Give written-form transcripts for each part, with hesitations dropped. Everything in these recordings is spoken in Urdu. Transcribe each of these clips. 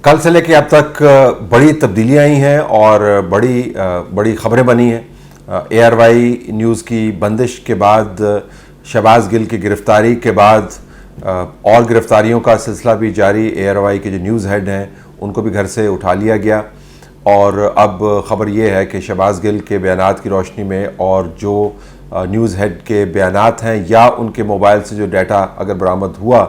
کل سے لے کے اب تک بڑی تبدیلیاں آئی ہیں اور بڑی خبریں بنی ہیں۔ اے آر وائی نیوز کی بندش کے بعد، شہباز گل کی گرفتاری کے بعد اور گرفتاریوں کا سلسلہ بھی جاری۔ اے آر وائی کے جو نیوز ہیڈ ہیں ان کو بھی گھر سے اٹھا لیا گیا، اور اب خبر یہ ہے کہ شہباز گل کے بیانات کی روشنی میں اور جو نیوز ہیڈ کے بیانات ہیں یا ان کے موبائل سے جو ڈیٹا اگر برآمد ہوا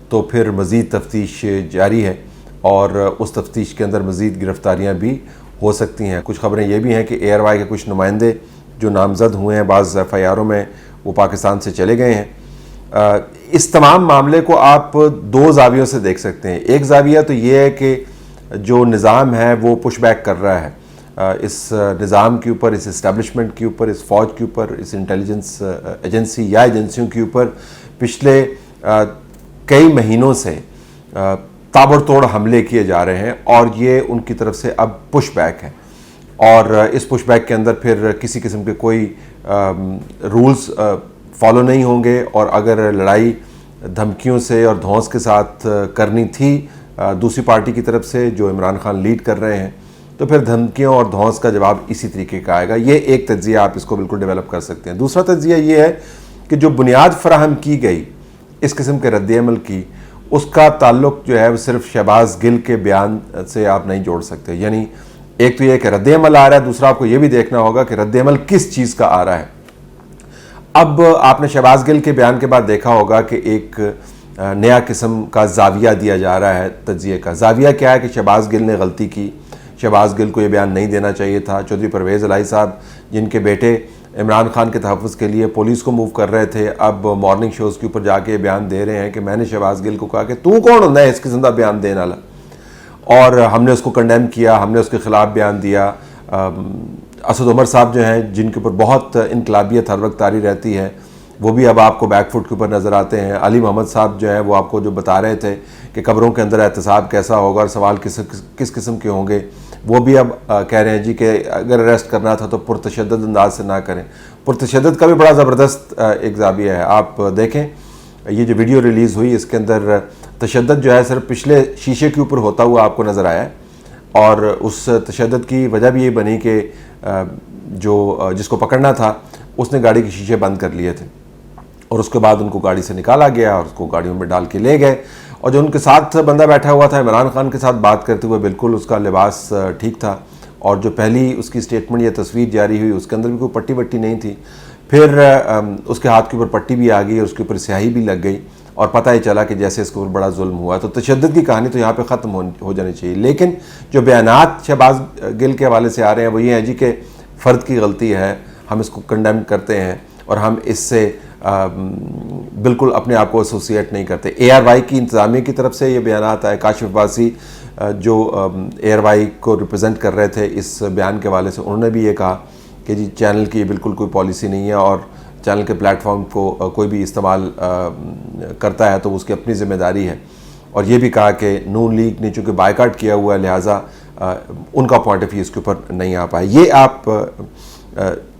تو پھر مزید تفتیش جاری ہے، اور اس تفتیش کے اندر مزید گرفتاریاں بھی ہو سکتی ہیں۔ کچھ خبریں یہ بھی ہیں کہ اے آر وائی کے کچھ نمائندے جو نامزد ہوئے ہیں بعض ایف آئی آروں میں، وہ پاکستان سے چلے گئے ہیں۔ اس تمام معاملے کو آپ دو زاویوں سے دیکھ سکتے ہیں۔ ایک زاویہ تو یہ ہے کہ جو نظام ہے وہ پش بیک کر رہا ہے اس نظام کے اوپر، اس اسٹیبلشمنٹ کے اوپر، اس فوج کے اوپر، اس انٹیلیجنس ایجنسی یا ایجنسیوں کے اوپر پچھلے کئی مہینوں سے تابڑ توڑ حملے کیے جا رہے ہیں، اور یہ ان کی طرف سے اب پش بیک ہے، اور اس پش بیک کے اندر پھر کسی قسم کے کوئی رولز فالو نہیں ہوں گے، اور اگر لڑائی دھمکیوں سے اور دھونس کے ساتھ کرنی تھی دوسری پارٹی کی طرف سے جو عمران خان لیڈ کر رہے ہیں، تو پھر دھمکیوں اور دھونس کا جواب اسی طریقے کا آئے گا۔ یہ ایک تجزیہ آپ اس کو بالکل ڈیولپ کر سکتے ہیں۔ دوسرا تجزیہ یہ ہے کہ جو بنیاد فراہم کی گئی اس قسم کے رد عمل کی، اس کا تعلق جو ہے وہ صرف شہباز گل کے بیان سے آپ نہیں جوڑ سکتے۔ یعنی ایک تو یہ کہ رد عمل آ رہا ہے، دوسرا آپ کو یہ بھی دیکھنا ہوگا کہ رد عمل کس چیز کا آ رہا ہے۔ اب آپ نے شہباز گل کے بیان کے بعد دیکھا ہوگا کہ ایک نیا قسم کا زاویہ دیا جا رہا ہے تجزیے کا۔ زاویہ کیا ہے کہ شہباز گل نے غلطی کی، شہباز گل کو یہ بیان نہیں دینا چاہیے تھا۔ چودھری پرویز الہی صاحب جن کے بیٹے عمران خان کے تحفظ کے لیے پولیس کو موو کر رہے تھے، اب مارننگ شوز کے اوپر جا کے بیان دے رہے ہیں کہ میں نے شہباز گل کو کہا کہ تو کون ہوتا ہے اس قسم کا بیان دینے والا، اور ہم نے اس کو کنڈیم کیا، ہم نے اس کے خلاف بیان دیا۔ اسد عمر صاحب جو ہیں جن کے اوپر بہت انقلابیت ہر وقت طاری رہتی ہے، وہ بھی اب آپ کو بیک فٹ کے اوپر نظر آتے ہیں۔ علی محمد صاحب جو ہیں وہ آپ کو جو بتا رہے تھے کہ قبروں کے اندر احتساب کیسا ہوگا اور سوال کس قسم کے ہوں گے، وہ بھی اب کہہ رہے ہیں جی کہ اگر اریسٹ کرنا تھا تو پرتشدد انداز سے نہ کریں۔ پرتشدد کا بھی بڑا زبردست ایک زاویہ ہے۔ آپ دیکھیں یہ جو ویڈیو ریلیز ہوئی اس کے اندر تشدد جو ہے صرف پچھلے شیشے کے اوپر ہوتا ہوا آپ کو نظر آیا ہے، اور اس تشدد کی وجہ بھی یہ بنی کہ جس کو پکڑنا تھا اس نے گاڑی کے شیشے بند کر لیے تھے، اور اس کے بعد ان کو گاڑی سے نکالا گیا اور اس کو گاڑیوں میں ڈال کے لے گئے، اور جو ان کے ساتھ بندہ بیٹھا ہوا تھا عمران خان کے ساتھ بات کرتے ہوئے، بالکل اس کا لباس ٹھیک تھا، اور جو پہلی اس کی سٹیٹمنٹ یا تصویر جاری ہوئی اس کے اندر بھی کوئی پٹی وٹی نہیں تھی۔ پھر اس کے ہاتھ کے اوپر پٹی بھی آ گئی اور اس کے اوپر سیاہی بھی لگ گئی، اور پتہ ہی چلا کہ جیسے اس کے اوپر بڑا ظلم ہوا۔ تو تشدد کی کہانی تو یہاں پہ ختم ہو جانی چاہیے، لیکن جو بیانات شہباز گل کے حوالے سے آ رہے ہیں وہ یہ ہیں جی کہ فرد کی غلطی ہے، ہم اس کو کنڈیم کرتے ہیں اور ہم اس سے بالکل اپنے آپ کو ایسوسیٹ نہیں کرتے۔ اے آر وائی کی انتظامیہ کی طرف سے یہ بیانات آئے۔ کاشف عباسی جو اے آر وائی کو ریپرزینٹ کر رہے تھے اس بیان کے حوالے سے، انہوں نے بھی یہ کہا کہ جی چینل کی بالکل کوئی پالیسی نہیں ہے، اور چینل کے پلیٹ فارم کو کوئی بھی استعمال کرتا ہے تو اس کی اپنی ذمہ داری ہے، اور یہ بھی کہا کہ نون لیگ نے چونکہ بائیکاٹ کیا ہوا ہے لہٰذا ان کا پوائنٹ آف ویو اس کے اوپر نہیں آ پائے۔ یہ آپ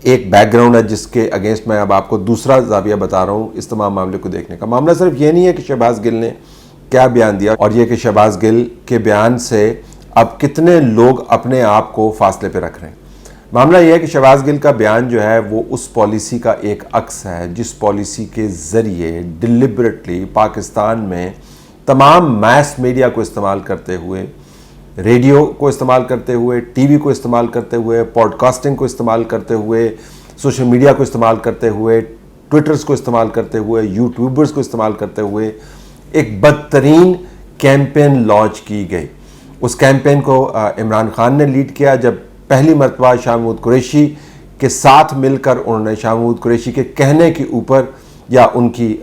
ایک بیک گراؤنڈ ہے جس کے اگینسٹ میں اب آپ کو دوسرا زاویہ بتا رہا ہوں اس تمام معاملے کو دیکھنے کا۔ معاملہ صرف یہ نہیں ہے کہ شہباز گل نے کیا بیان دیا، اور یہ کہ شہباز گل کے بیان سے اب کتنے لوگ اپنے آپ کو فاصلے پہ رکھ رہے ہیں۔ معاملہ یہ ہے کہ شہباز گل کا بیان جو ہے وہ اس پالیسی کا ایک عکس ہے جس پالیسی کے ذریعے ڈیلیبریٹلی پاکستان میں تمام میس میڈیا کو استعمال کرتے ہوئے، ریڈیو کو استعمال کرتے ہوئے، ٹی وی کو استعمال کرتے ہوئے، پوڈ کاسٹنگ کو استعمال کرتے ہوئے، سوشل میڈیا کو استعمال کرتے ہوئے، ٹویٹرز کو استعمال کرتے ہوئے، یوٹیوبرز کو استعمال کرتے ہوئے ایک بدترین کیمپین لانچ کی گئی۔ اس کیمپین کو عمران خان نے لیڈ کیا جب پہلی مرتبہ شاہ محمود قریشی کے ساتھ مل کر انہوں نے شاہ محمود قریشی کے کہنے کے اوپر یا ان کی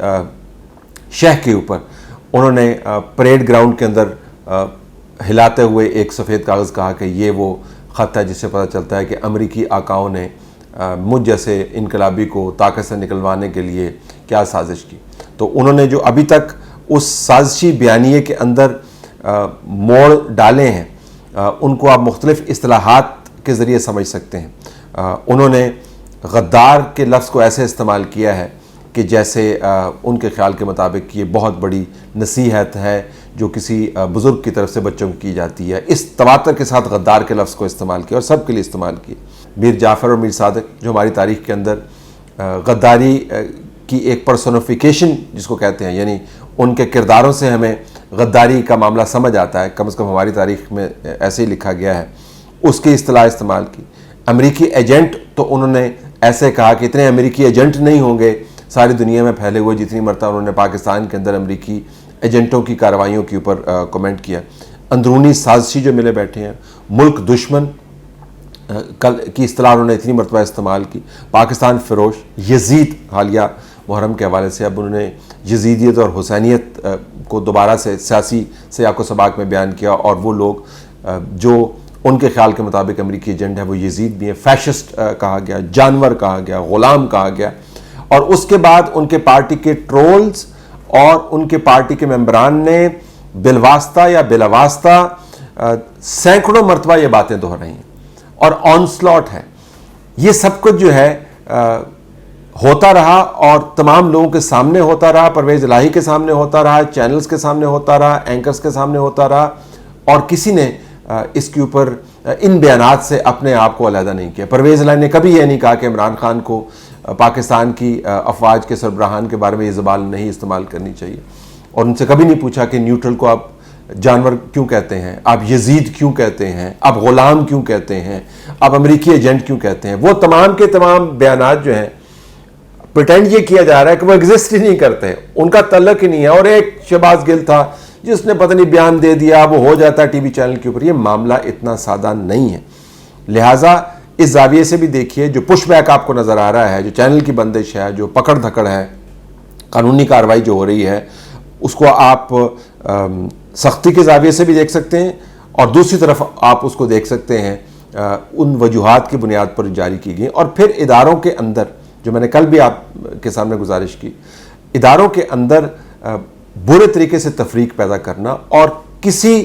شہ کے اوپر انہوں نے پریڈ گراؤنڈ کے اندر ہلاتے ہوئے ایک سفید کاغذ کہا کہ یہ وہ خط ہے جس سے پتہ چلتا ہے کہ امریکی آقاؤں نے مجھ جیسے انقلابی کو طاقت سے نکلوانے کے لیے کیا سازش کی۔ تو انہوں نے جو ابھی تک اس سازشی بیانیے کے اندر موڑ ڈالے ہیں ان کو آپ مختلف اصطلاحات کے ذریعے سمجھ سکتے ہیں۔ انہوں نے غدار کے لفظ کو ایسے استعمال کیا ہے کہ جیسے ان کے خیال کے مطابق یہ بہت بڑی نصیحت ہے جو کسی بزرگ کی طرف سے بچوں کو کی جاتی ہے. اس تواتر کے ساتھ غدار کے لفظ کو استعمال کیا اور سب کے لیے استعمال کیا. میر جعفر اور میر صادق جو ہماری تاریخ کے اندر غداری کی ایک پرسونیفیکیشن جس کو کہتے ہیں، یعنی ان کے کرداروں سے ہمیں غداری کا معاملہ سمجھ آتا ہے، کم از کم ہماری تاریخ میں ایسے ہی لکھا گیا ہے، اس کی اصطلاح استعمال کی. امریکی ایجنٹ تو انہوں نے ایسے کہا کہ اتنے امریکی ایجنٹ نہیں ہوں گے ساری دنیا میں پھیلے ہوئے جتنی مرتبہ انہوں نے پاکستان کے اندر امریکی ایجنٹوں کی کارروائیوں کے اوپر کمنٹ کیا. اندرونی سازشی جو ملے بیٹھے ہیں، ملک دشمن کی اصطلاح انہوں نے اتنی مرتبہ استعمال کی. پاکستان فروش، یزید، حالیہ محرم کے حوالے سے اب انہوں نے یزیدیت اور حسینیت کو دوبارہ سے سیاسی سیاق و سباق میں بیان کیا، اور وہ لوگ جو ان کے خیال کے مطابق امریکی ایجنٹ ہے وہ یزید بھی ہیں. فیشسٹ کہا گیا، جانور کہا گیا، غلام کہا گیا. اور اس کے بعد ان کے پارٹی کے ٹرولز اور ان کے پارٹی کے ممبران نے بالواسطہ یا بلاواسطہ سینکڑوں مرتبہ یہ باتیں دہرائی ہیں، اور آن سلاٹ ہے. یہ سب کچھ جو ہے ہوتا رہا اور تمام لوگوں کے سامنے ہوتا رہا، پرویز الہی کے سامنے ہوتا رہا، چینلز کے سامنے ہوتا رہا، اینکرز کے سامنے ہوتا رہا، اور کسی نے اس کے اوپر ان بیانات سے اپنے آپ کو علیحدہ نہیں کیا. پرویز الہی نے کبھی یہ نہیں کہا کہ عمران خان کو پاکستان کی افواج کے سربراہان کے بارے میں یہ زبان نہیں استعمال کرنی چاہیے، اور ان سے کبھی نہیں پوچھا کہ نیوٹرل کو آپ جانور کیوں کہتے ہیں، آپ یزید کیوں کہتے ہیں، آپ غلام کیوں کہتے ہیں، آپ امریکی ایجنٹ کیوں کہتے ہیں. وہ تمام کے تمام بیانات جو ہیں پریٹینڈ یہ کیا جا رہا ہے کہ وہ ایگزسٹ ہی نہیں کرتے، ان کا تعلق ہی نہیں ہے. اور ایک شہباز گل تھا جس نے پتہ نہیں بیان دے دیا، وہ ہو جاتا ہے ٹی وی چینل کے اوپر. یہ معاملہ اتنا سادہ نہیں ہے. لہٰذا اس زاویے سے بھی دیکھیے، جو پش بیک آپ کو نظر آ رہا ہے، جو چینل کی بندش ہے، جو پکڑ دھکڑ ہے، قانونی کارروائی جو ہو رہی ہے، اس کو آپ سختی کے زاویے سے بھی دیکھ سکتے ہیں، اور دوسری طرف آپ اس کو دیکھ سکتے ہیں ان وجوہات کی بنیاد پر جاری کی گئی. اور پھر اداروں کے اندر، جو میں نے کل بھی آپ کے سامنے گزارش کی، اداروں کے اندر برے طریقے سے تفریق پیدا کرنا اور کسی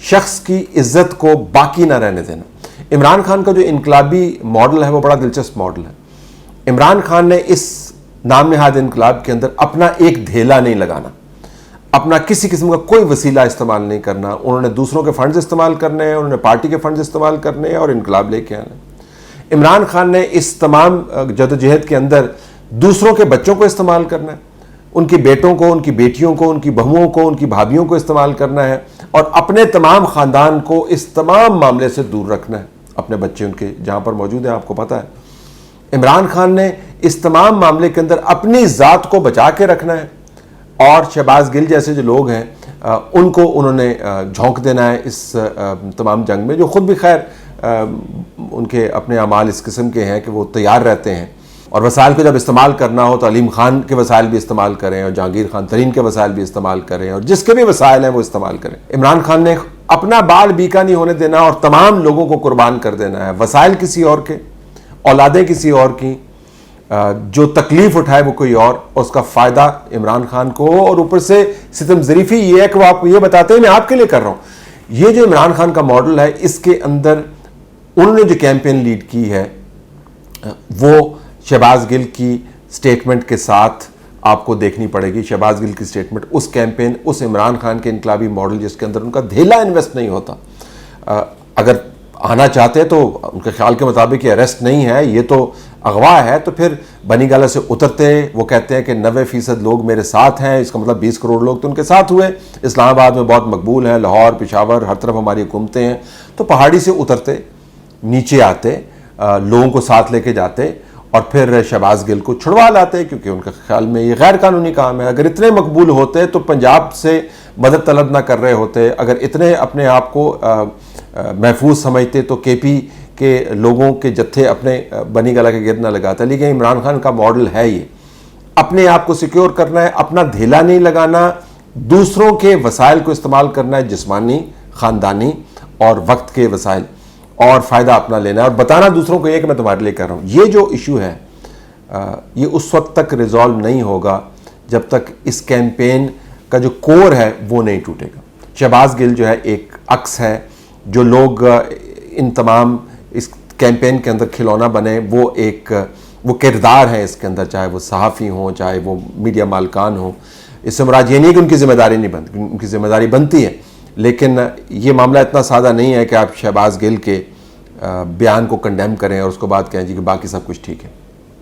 شخص کی عزت کو باقی نہ رہنے دینا. عمران خان کا جو انقلابی ماڈل ہے وہ بڑا دلچسپ ماڈل ہے. عمران خان نے اس نام نہاد انقلاب کے اندر اپنا ایک دھیلا نہیں لگانا، اپنا کسی قسم کا کوئی وسیلہ استعمال نہیں کرنا. انہوں نے دوسروں کے فنڈز استعمال کرنے ہیں، انہوں نے پارٹی کے فنڈز استعمال کرنے ہیں اور انقلاب لے کے آنا. عمران خان نے اس تمام جدوجہد کے اندر دوسروں کے بچوں کو استعمال کرنا ہے، ان کے بیٹوں کو، ان کی بیٹیوں کو، ان کی بہوؤں کو، ان کی بھابھیوں کو استعمال کرنا ہے، اور اپنے تمام خاندان کو اس تمام معاملے سے دور رکھنا ہے. اپنے بچے ان کے جہاں پر موجود ہیں، آپ کو پتہ ہے عمران خان نے اس تمام معاملے کے اندر اپنی ذات کو بچا کے رکھنا ہے، اور شہباز گل جیسے جو لوگ ہیں ان کو انہوں نے جھونک دینا ہے اس تمام جنگ میں، جو خود بھی خیر ان کے اپنے اعمال اس قسم کے ہیں کہ وہ تیار رہتے ہیں. اور وسائل کو جب استعمال کرنا ہو تو علیم خان کے وسائل بھی استعمال کریں، اور جہانگیر خان ترین کے وسائل بھی استعمال کریں، اور جس کے بھی وسائل ہیں وہ استعمال کریں. عمران خان نے اپنا بال بیکا نہیں ہونے دینا اور تمام لوگوں کو قربان کر دینا ہے. وسائل کسی اور کے، اولادیں کسی اور کی، جو تکلیف اٹھائے وہ کوئی اور اس کا فائدہ عمران خان کو ہو. اور اوپر سے ستم ظریفی یہ ہے کہ وہ آپ کو یہ بتاتے ہیں میں آپ کے لیے کر رہا ہوں. یہ جو عمران خان کا ماڈل ہے، اس کے اندر انہوں نے جو کیمپین لیڈ کی ہے وہ شہباز گل کی سٹیٹمنٹ کے ساتھ آپ کو دیکھنی پڑے گی. شہباز گل کی سٹیٹمنٹ، اس کیمپین، اس عمران خان کے انقلابی ماڈل جس کے اندر ان کا دھیلا انویسٹ نہیں ہوتا. اگر آنا چاہتے تو ان کے خیال کے مطابق یہ اریسٹ نہیں ہے، یہ تو اغوا ہے، تو پھر بنی گالہ سے اترتے. وہ کہتے ہیں کہ 90% لوگ میرے ساتھ ہیں، اس کا مطلب 20 کروڑ لوگ تو ان کے ساتھ ہوئے. اسلام آباد میں بہت مقبول ہیں، لاہور، پشاور، ہر طرف ہماری حکومتیں ہیں. تو پہاڑی سے اترتے، نیچے آتے، لوگوں کو ساتھ لے کے جاتے، اور پھر شہباز گل کو چھڑوا لاتے، کیونکہ ان کے خیال میں یہ غیر قانونی کام ہے. اگر اتنے مقبول ہوتے تو پنجاب سے مدد طلب نہ کر رہے ہوتے. اگر اتنے اپنے آپ کو محفوظ سمجھتے تو کے پی کے لوگوں کے جتھے اپنے بنی گالہ کے گرد نہ لگاتا. لیکن عمران خان کا ماڈل ہے یہ، اپنے آپ کو سیکیور کرنا ہے، اپنا دھیلا نہیں لگانا، دوسروں کے وسائل کو استعمال کرنا ہے، جسمانی، خاندانی اور وقت کے وسائل، اور فائدہ اپنا لینا ہے، اور بتانا دوسروں کو یہ کہ میں تمہارے لیے کر رہا ہوں. یہ جو ایشو ہے یہ اس وقت تک ریزالو نہیں ہوگا جب تک اس کیمپین کا جو کور ہے وہ نہیں ٹوٹے گا. شہباز گل جو ہے ایک عکس ہے. جو لوگ ان تمام اس کیمپین کے اندر کھلونا بنے وہ ایک وہ کردار ہیں اس کے اندر، چاہے وہ صحافی ہوں، چاہے وہ میڈیا مالکان ہوں. اس سے مراد یہ نہیں کہ ان کی ذمہ داری نہیں بنتی، ان کی ذمہ داری بنتی ہے، لیکن یہ معاملہ اتنا سادہ نہیں ہے کہ آپ شہباز گل کے بیان کو کنڈیم کریں اور اس کو بعد کہیں جی کہ باقی سب کچھ ٹھیک ہے.